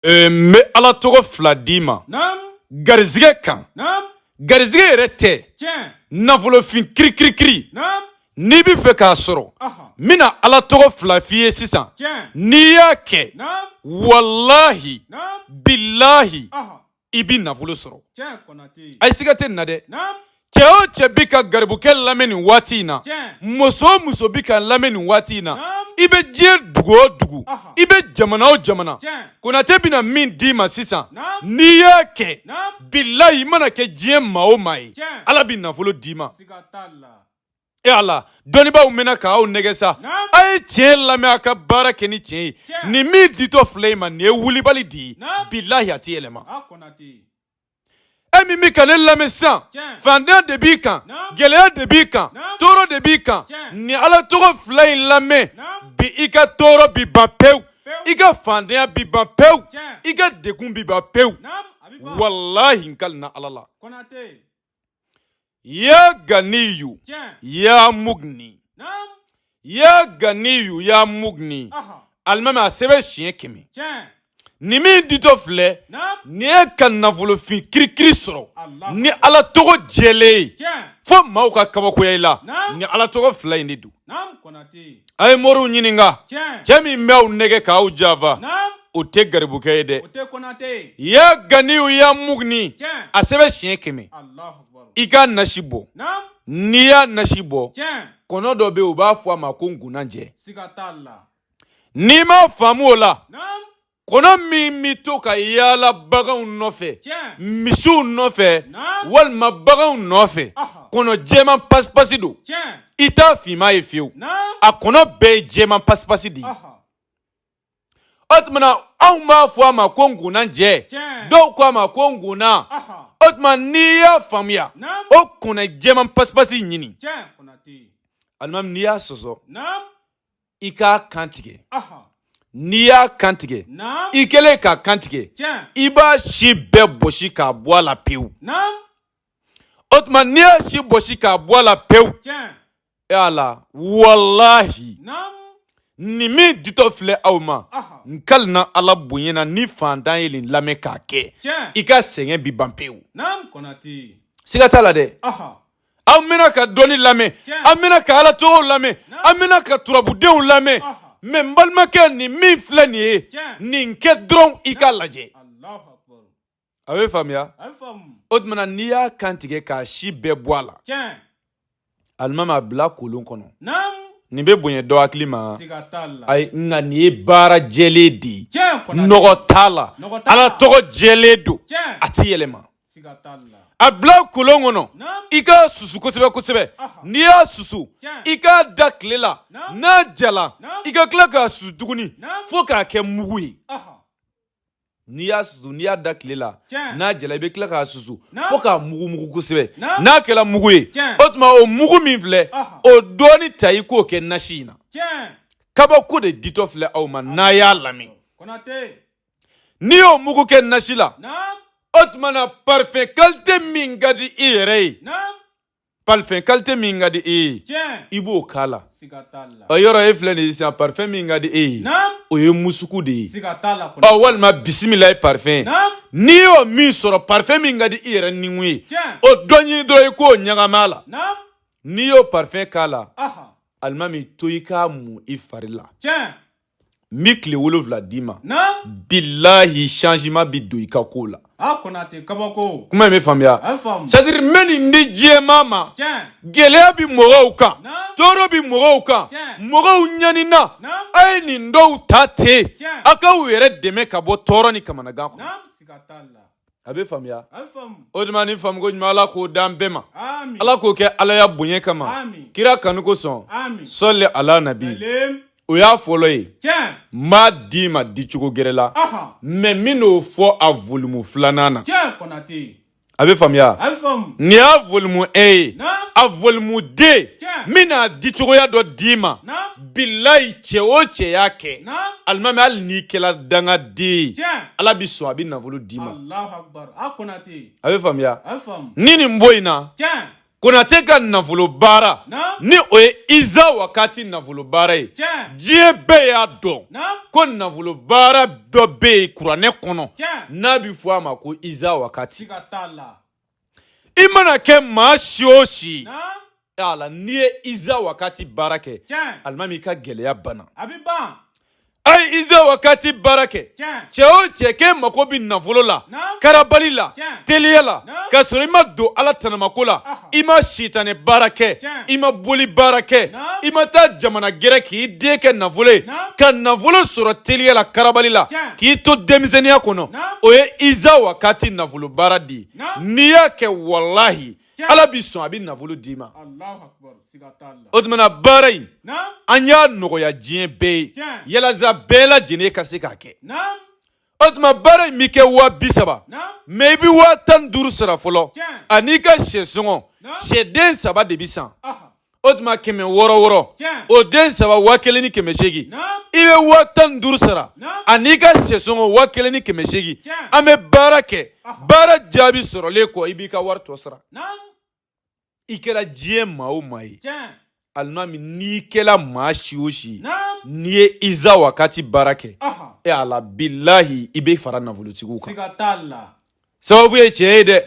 N bɛ Ala tɔgɔ fila d'i ma. Garizigɛ kan. Garizigɛ yɛrɛ tɛ. Nafolofin kirikirikiri. N'i bɛ fɛ k'a sɔrɔ. N bɛna Ala tɔgɔ fila f'i ye sisan. N'i y'a kɛ. Walahi. Bilahi. I bɛ nafolo sɔrɔ. Ayi siga tɛ nin na dɛ. Cɛ o cɛ bɛ ka garibukɛ lamɛn nin waati in na. Muso o muso bɛ ka lamɛn nin waati in na. I bɛ diɲɛ dugu o dugu. I bɛ jamana o jamana. Konate bɛna min d'i ma sisan. N'i y'a kɛ. Bilahi i mana kɛ diɲɛ maa o maa ye. Ala bɛ nafolo d'i ma. E Ala dɔnnibaaw mɛna k'aw nɛgɛ sa. A ye tiɲɛ lamɛn a ka baara kɛ ni tiɲɛ ye. Nin min ditɔ filɛ i ma nin ye wulibali de ye. Bilahi a tɛ yɛlɛma. E min bɛ ka ne lamɛn sisan. Fantanya de b'i kan. Gɛlɛya de b'i kan. Tɔɔrɔ de b'i kan. Ni Ala tɔgɔ fila in lamɛn. Bi i ka tɔɔrɔ bi ban pewu. I ka fantanya bi ban pewu. I ka degun bi ban pewu. Walahi n kalina Ala la. Ya ganiyu ya mugni. Ya ganiyu ya mugni. Alimami a sɛbɛn siɲɛ 100. Ni min ditɔ filɛ. Ni ye ka nafolofin kirikiri sɔrɔ. Ni Ala tɔgɔ jɛlen ye. Fo maaw ka kabakoya i la. Ni Ala tɔgɔ fila in de don. A ye moriw ɲininka. Cɛ min b'aw nɛgɛ k'aw janfa. O tɛ garibukɛ ye dɛ. Ya ganiyu ya mugni. A sɛbɛn siɲɛ 100. I ka nasi bɔ. N'i y'a nasi bɔ. Kɔnɔ dɔ bɛ yen u b'a fɔ a ma ko nkunanjɛ. N'i ma faamu o la. Kɔnɔ min bɛ to ka yaala baganw nɔfɛ. Misiw nɔfɛ. Walima baganw nɔfɛ. Kɔnɔ jɛman pasipasi don. I t'a finman ye fiyewu. A kɔnɔ bɛɛ ye jɛman pasipasi de ye. O tuma anw b'a fɔ a ma ko nkunanjɛ. Dɔw ko a ma ko nkunan. O tuma n'i y'a faamuya. O kɔnɔ jɛman pasipasi ɲini. Alimami n'i y'a sɔsɔ. I k'a kan tigɛ. N'i y'a kan tigɛ. I kɛlen k'a kan tigɛ. I b'a si bɛɛ bɔsi k'a bɔ a la pewu. O tuma n'i y'a si bɔsi k'a bɔ a la pewu. E Ala walahi. Nin min ditɔ filɛ aw ma. N kalina Ala bonyana ni fantan ye nin lamɛn k'a kɛ. I ka sɛgɛn bi ban pewu. Siga t'a la dɛ. Aw mɛna ka dɔnni lamɛn. Aw mɛna ka Ala tɔgɔw lamɛn. Aw mɛna ka turabudenw lamɛn. Mais n balimakɛ nin min filɛ nin ye. Nin kɛ dɔrɔn i k'a lajɛ. A bɛ faamuya. O tuma n'i y'a kan tigɛ k'a si bɛɛ bɔ a la. Alimami a bila kolon kɔnɔ. Nin bɛ bonya dɔ hakili ma. Ayi nka nin ye baara jɛlen de ye. Nɔgɔ t'a la. Ala tɔgɔ jɛlen don. A tɛ yɛlɛma. A bila kolon kɔnɔ. I k'a susu kosɛbɛ kosɛbɛ. N'i y'a susu. I k'a da tile la. N'a jala. I ka tila k'a susu tuguni. Fo k'a kɛ mugu ye. N'i y'a susu n'i y'a da tile la. N'a jala i bɛ tila k'a susu. Fo k'a mugu kosɛbɛ. N'a kɛra mugu ye. O tuma o mugu min filɛ. O dɔɔni ta i k'o kɛ nasi in na. Kabako de ditɔ filɛ aw ma n'a y'a lamɛn. N'i y'o mugu kɛ nasi la. O tuma na parfum qualité min ka di i yɛrɛ ye. Parfum qualité min ka di i ye. I b'o k'a la. Ɔ yɔrɔ e filɛ nin ye sisan parfum min ka di e ye. O ye musuku de ye. Ɔ walima bisimilayi parfum. N'i y'o min sɔrɔ parfum min ka di i yɛrɛ nikun ye. O dɔ ɲini dɔrɔn i k'o ɲagami a la. N'i y'o parfum k'a la. Alimami to i k'a mun i fari la. N bɛ tile 7 d'i ma. Bilahi changement bi don i ka ko la. Kuma in bɛ faamuya. C'est-à-dire n bɛ nin di diɲɛmaa ma. Gɛlɛya bi mɔgɔw kan. Tɔɔrɔ bi mɔgɔw kan. Mɔgɔw ɲanina. A ye nin dɔw ta ten. A k'aw yɛrɛ dɛmɛ ka bɔ tɔɔrɔ ni kamanagan kɔnɔ. A bɛ faamuya. O de ma ni faamuko ɲuman Ala k'o d'an bɛɛ ma. Ala k'o kɛ Alaya bonya kama. Kira kanu kosɔn. Sɔli ala nabi. O y'a fɔlɔ ye. N b'a d'i ma dicogo gɛrɛ la. Mais n bɛn'o fɔ a volume 2nan na. A bɛ faamuya. Nin y'a volume 1 ye. A volume 2 n bɛna dicogoya dɔ d'i ma. Bilayi cɛ o cɛ y'a kɛ. Alimami hali n'i kɛra dangaden ye. Ala bɛ sɔn a bɛ nafolo d'i ma. A bɛ faamuya. Ni nin bɔ in na. Konate ka nafolo baara ni o ye Iza wakati nafolo baara ye diɲɛ bɛɛ y'a dɔn ko nafolo baara dɔ bɛ yen kuranɛ kɔnɔ n'a bɛ fɔ a ma ko Iza wakati i mana kɛ maa si o si ala n'i ye Iza wakati baara kɛ alimami ka gɛlɛya banna ay Iza wakati baara kɛ cɛ o cɛ k'e mako bɛ nafolo la karabali la teliya la ka sɔrɔ i ma don ala tanamako la i ma sitanɛ baara kɛ i ma boli baara kɛ i ma taa jamana gɛrɛ k'i den kɛ nafolo ye ka nafolo sɔrɔ teliya la karabali la k'i to denmisɛnniya kɔnɔ o ye Iza wakati nafolo baara di n'i y'a kɛ wallahi ala bi sɔn a bɛ nafolo d'i ma o tumana baara in an y'a nɔgɔya diɲɛ bɛɛ ye yalasa bɛɛ lajɛlen ka se k'a kɛ o tuma baara in bɛ kɛ 30,000 mais i bɛ 15,000 sara fɔlɔ ani ka sɛsɔngɔ sɛden 3 de bɛ san o tuma 600 o den 3 1,800 i bɛ 15,000 sara ani ka sɛsɔngɔ 1,800 an bɛ baara kɛ baara jaabi sɔrɔlen kɔ i b'i ka wari tɔ sara i kɛra diɲɛ maa o maa ye alimami n'i kɛra maa si o si n'i ye Iza wakati baara kɛ ala bilahi i bɛ fara nafolotigiw kan sababu ye tiɲɛ ye dɛ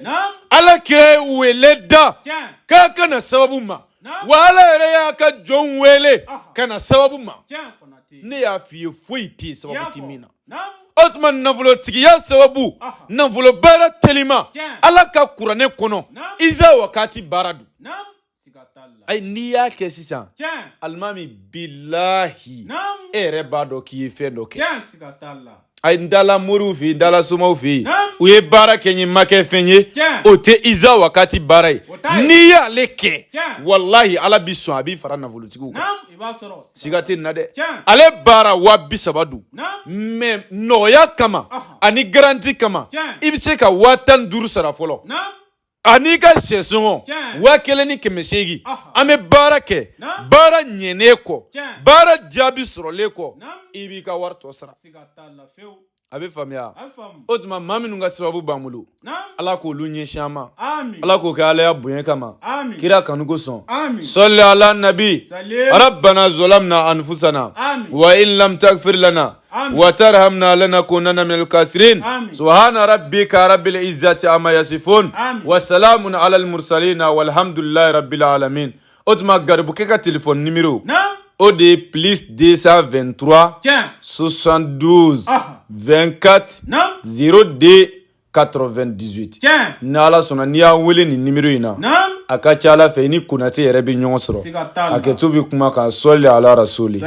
ala kira ye wele da k'a kana sababu ma wa ala yɛrɛ y'a ka jɔn wele kana sababu ma ne y'a f'i ye foyi tɛ yen sababu tɛ min na o tuma nafolotigiya sababu nafolo baara telima ala ka kuranɛ kɔnɔ Iza wakati baara don ay n'i y'a kɛ sisan alimami bilahi e yɛrɛ b'a dɔn k'i ye fɛn dɔ kɛ ay n dala moriw fɛ yen n dala somaw fɛ yen u ye baara kɛ n ma kɛ fɛn ye o tɛ Iza wakati baara ye n'i y'ale kɛ wallahi ala bi sɔn a b'i fara nafolotigiw kan siga tɛ nin na dɛ ale baara 30,000 don mais nɔgɔya kama ani garanti kama i bɛ se ka 15,000 sara fɔlɔ ani ka sɛsɔngɔ 1,800 an bɛ baara kɛ baara ɲɛnen kɔ baara jaabi sɔrɔlen kɔ i b'i ka wari tɔ sara a bɛ faamuya o tuma maa minnu ka sababu b'an bolo ala k'olu ɲɛsin an ma ala k'o kɛ ala ya bonya kama kira kanu ko sɔn salli ala nabi rabbana zalamna anfusana wa in lam taghfir lana وترحمنا لنكونن من الخاسرين سبحان ربك رب العزة عما يصفون وسلام على المرسلين والحمد لله رب العالمين otuma garibuke ka téléphone numéro o de +223 72 24 02 98 ni ala sɔnna n'i y'a wele nin numéro in na a ka ca ala fɛ i ni Konate yɛrɛ bɛ ɲɔgɔn sɔrɔ hakɛto bɛ kuma kan sɔli ala rasuli